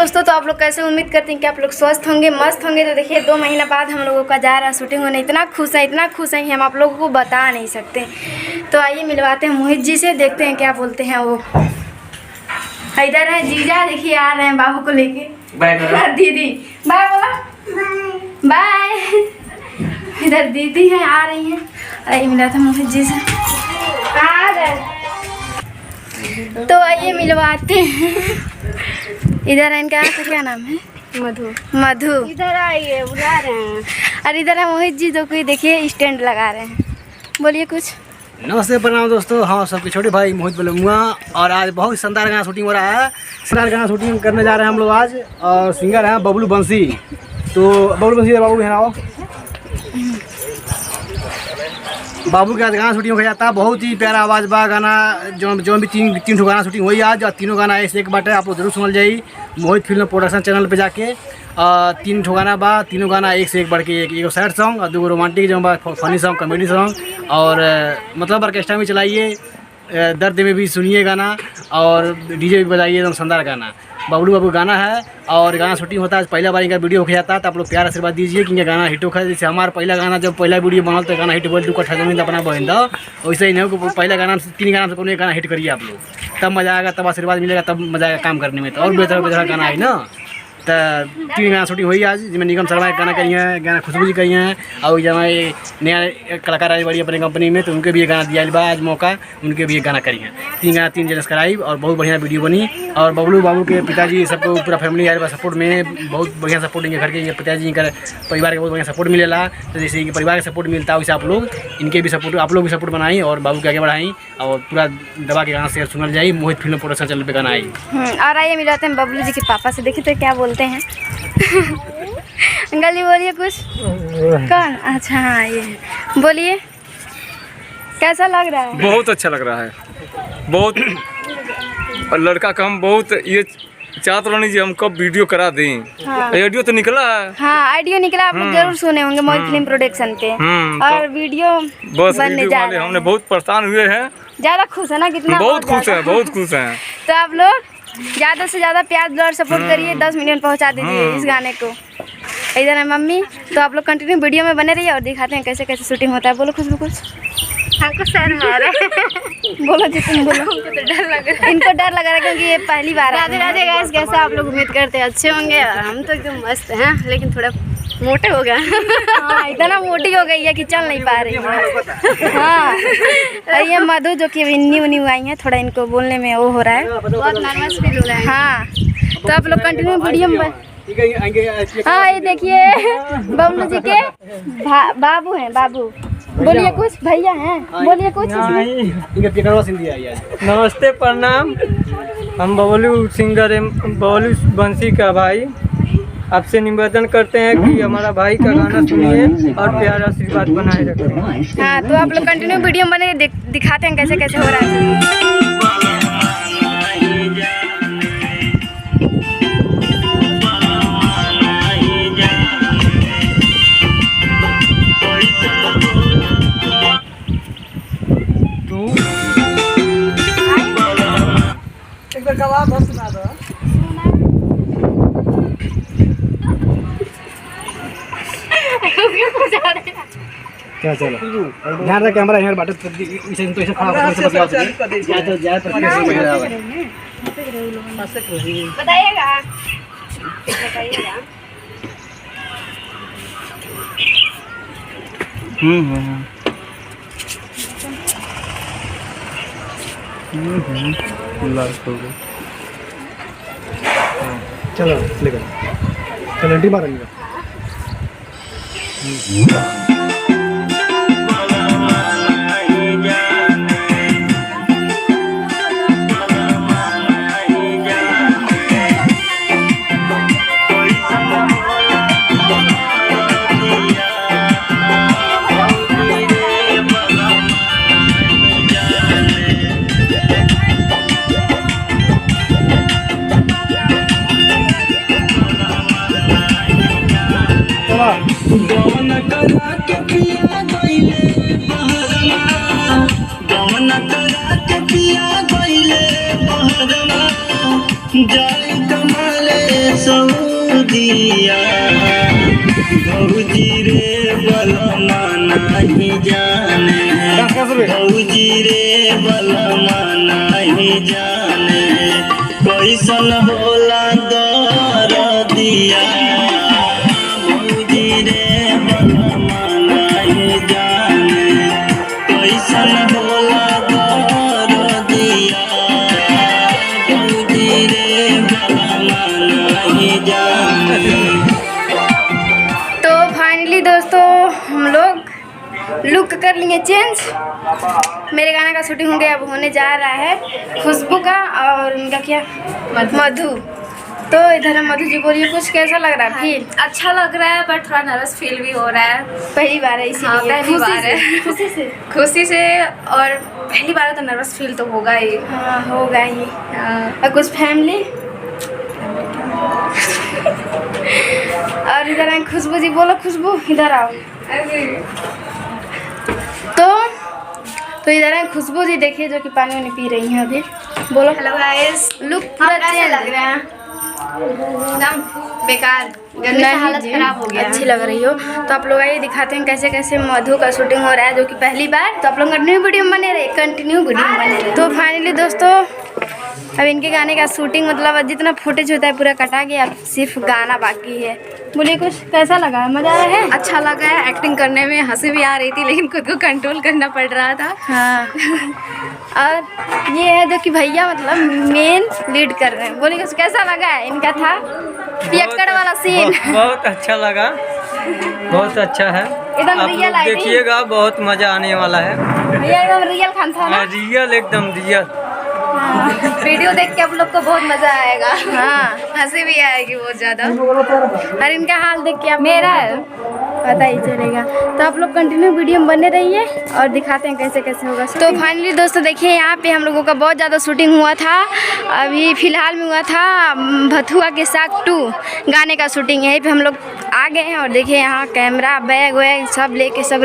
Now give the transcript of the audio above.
दोस्तों, तो आप लोग कैसे, उम्मीद करते हैं कि आप लोग स्वस्थ होंगे, मस्त होंगे। तो देखिए 2 महीना बाद हम लोगों का जा रहा है शूटिंग होने। इतना खुश है कि हम आप लोगों को बता नहीं सकते। तो आइए मिलवाते हैं मोहित जी से, देखते हैं क्या बोलते हैं वो। इधर है जीजा, देखिए आ रहे हैं बाबू को लेके। बाय दीदी, बाय बोला, बाय। इधर दीदी हैं, आ रही हैं। आइए मिलवाते हैं मोहित जी से। आ गए तो आइए मिलवाते हैं। इधर है, इनका आपका क्या नाम है? मधु। इधर आइए, बुला रहे हैं। और इधर है मोहित जी, जो कोई देखिए स्टैंड लगा रहे हैं। बोलिए कुछ। नमस्ते, प्रणाम दोस्तों। हाँ, सबके छोटे भाई मोहित बोलूँगा। और आज बहुत शानदार गाना शूटिंग हो रहा है। शानदार गाना शूटिंग करने जा रहे हैं हम लोग आज। और सिंगर हैं बबलू बंसी। तो बबलू बंसी बाबू भी आओ। बाबू के आज गाना शूटिंग हो जाता है। बहुत ही प्यारा आवाज़ बा गाना। जो भी तीन ठो गाना शूटिंग हुई आज। और तीनों गाना ऐसे एक बाटे, आप लोग जरूर सुनल जाइए मोहित फिल्म प्रोडक्शन चैनल पे जाके। 3 ठो गाना बा। तीनों गाना एक से एक बढ़ के एक सैड सॉन्ग और 2 रोमांटिक जो बा, फनी सॉन्ग, कॉमेडी सॉन्ग। और मतलब ऑर्केस्ट्रा में चलाइए, दर्द में भी सुनिए गाना, और डीजे भी बजाइए। एकदम शानदार गाना बबलू बाबू गाना है। और गाना शूटिंग होता है। पहला बार इनका वीडियो हो जाता है, तो आप लोग प्यार आशीर्वाद दीजिए कि इनका गाना हिट होगा। जैसे हमारा पहला गाना जब पहला वीडियो बनल तो गाना हिट बोल 2 कट्ठा जमीन अपना बहन दो, वैसे ही नहीं पहला गाना 3 गाना से कोई गाना हिट करिए आप लोग, तब मज़ा आएगा, तब आशीर्वाद मिलेगा, तब मज़ा आएगा काम करने में। तो और बेहतर गाना है ना। तो 3 गाना शूटिंग हुई आज, जिसमें निगम शर्मा एक गाना करी है, गाना खुशबू जी करी हैं। और जब नया कलाकार आई बड़ी अपनी कंपनी में, तो उनके भी ये गाना दिया बा आज मौका, उनके भी ये गाना करी हैं। 3 गाना 3 जलस कराई और बहुत बढ़िया वीडियो बनी। और बबलू बाबू के पिताजी सबको पूरा फैमिली आए सपोर्ट में, बहुत बढ़िया सपोर्ट इनके घर के पिताजी का परिवार के बहुत बढ़िया सपोर्ट मिलेला। तो जैसे कि परिवार का सपोर्ट मिलता है, वैसे आप लोग इनके भी सपोर्ट, आप लोग भी सपोर्ट बनाई और बाबू के आगे बढ़ाई। और पूरा दबा के गाना शेयर सुनल जाए। मोहित फिल्म प्रोडक्शन चैनल पे गाना आई। और आइए मिलाते हैं बबलू जी के पापा से, देखिए तो क्या बोलते हैं। गली बोलिए कुछ। कौन? अच्छा हाँ, ये बोलिए, कैसा लग रहा है? बहुत अच्छा लग रहा है। बहुत लड़का का हम बहुत ये चाहते रहनी जी, हम कब वीडियो करा दें। हाँ। ऑडियो तो निकला है। हाँ, ऑडियो निकला, आप लोग जरूर सुने होंगे मोहित फिल्म प्रोडक्शन के। और वीडियो बस बनने जा रहे हैं। हमने बहुत परेशान हुए हैं। ज्यादा खुश है ना? कितना? बहुत खुश है, बहुत खुश है। तो आप लोग ज़्यादा से ज़्यादा प्यार और सपोर्ट करिए, 10 मिलियन पहुंचा दीजिए इस गाने को। इधर है मम्मी। तो आप लोग कंटिन्यू वीडियो में बने रहिए और दिखाते हैं कैसे कैसे शूटिंग होता है। बोलो खुशबू कुछ। हमको शर्म आ रहा है। बोलो जी, तुम बोलो। हमको तो डर लग रहा है। इनको डर लग रहा है क्योंकि ये पहली बार। राधे राधे गाइस, कैसे आप लोग? उम्मीद करते हैं अच्छे होंगे। और हम तो एकदम मस्त हैं, लेकिन थोड़ा मोटे हो गए। हाँ, इतना मोटी हो गई है कि चल नहीं पा रही है। हाँ, और ये मधु जो कि न्यू आई है, थोड़ा इनको बोलने में वो हो रहा है, बहुत नर्वस फील हो रहा है। हाँ, तो आप लोग कंटिन्यू वीडियो में। हाँ, ये देखिए बबलू जी के बाबू हैं। बाबू बोलिए कुछ। भैया हैं, बोलिए कुछ। नमस्ते, प्रणाम। हम बबलू सिंगर बबलू बंसी का भाई। आपसे निवेदन करते हैं कि हमारा भाई का गाना सुनिए और प्यार आशीर्वाद बनाए रखें। हाँ, तो आप लोग कंटिन्यू वीडियो में बने, दिखाते हैं कैसे कैसे हो रहा है। क्या चलो ध्यान रख, कैमरा यहाँ बाटे इसे तो ऐसे खड़ा होकर से बतियाओ। जाए तो बताइएगा। चलो लेकर चलो डी मारेंगे। करा गवना करा के पिया गइले बहरवा जाई कमाले सऊदिया भौजी रे बलमा नाही जाने भौजी रे बलमा नाही जाने कैसन होला दरदिया भौजी रे बलमा नाही जाने कैसन होला दरदिया भौजी रे बलमा नाही जाने। तो फाइनली दोस्तों हम लोग लुक कर लेंगे चेंज। मेरे गाने का शूटिंग हो गया, अब होने जा रहा है खुशबू का और उनका क्या मधु। तो इधर हम मधु जी बोलिए कुछ कैसा लग रहा है फील? अच्छा लग रहा है पर थोड़ा नर्वस फील भी हो रहा है। पहली बार है इसीलिए। हाँ, पहली बार है। खुशी से और पहली बार तो नर्वस फील तो होगा ही। हाँ होगा ही। और कुछ फैमिली और इधर आए खुशबू जी, बोलो खुशबू इधर आओ। तो इधर है खुशबू जी, देखिए जो कि पानी वानी पी रही हैं अभी। बोलो हेलो गाइस, लुक पूरा कैसे चेंज लग रहे हैं? एकदम बेकार, गर्मी से हालत खराब हो गया। अच्छी लग रही हो। तो आप लोग आइए दिखाते हैं कैसे कैसे मधु का शूटिंग हो रहा है, जो कि पहली बार। तो आप लोग कंटिन्यू वीडियो में बने रहे, कंटिन्यू वीडियो में बने रहे। तो फाइनली दोस्तों अब इनके गाने का शूटिंग मतलब जितना फुटेज होता है पूरा कटा गया, अब सिर्फ गाना बाकी है। बोलिए कुछ कैसा लगा, मजा आया है? अच्छा लगा है, एक्टिंग करने में हंसी भी आ रही थी लेकिन खुद को कंट्रोल करना पड़ रहा था। हाँ और ये है जो कि भैया मतलब मेन लीड कर रहे हैं। बोलिए कुछ कैसा लगा है इनका था पियक्कड़ वाला सीन? बहुत अच्छा लगा, बहुत अच्छा है। एकदम आप रियल लोग आई थी। देखिएगा, बहुत मजा आने वाला है। भैया एकदम रियल खान था ना? रियल, एकदम रियल। वीडियो देख के आप लोग को बहुत मजा आएगा। हाँ हंसी भी आएगी बहुत ज्यादा। और इनका हाल देख के आप मेरा पता ही चलेगा। तो आप लोग कंटिन्यू वीडियो में बने रहिए और दिखाते हैं कैसे कैसे होगा। तो फाइनली दोस्तों देखिए यहाँ पे हम लोगों का बहुत ज़्यादा शूटिंग हुआ था। अभी फ़िलहाल में हुआ था भथुआ के साग 2 गाने का शूटिंग। यहीं पे हम लोग आ गए हैं और देखिए यहाँ कैमरा बैग वैग सब लेके सब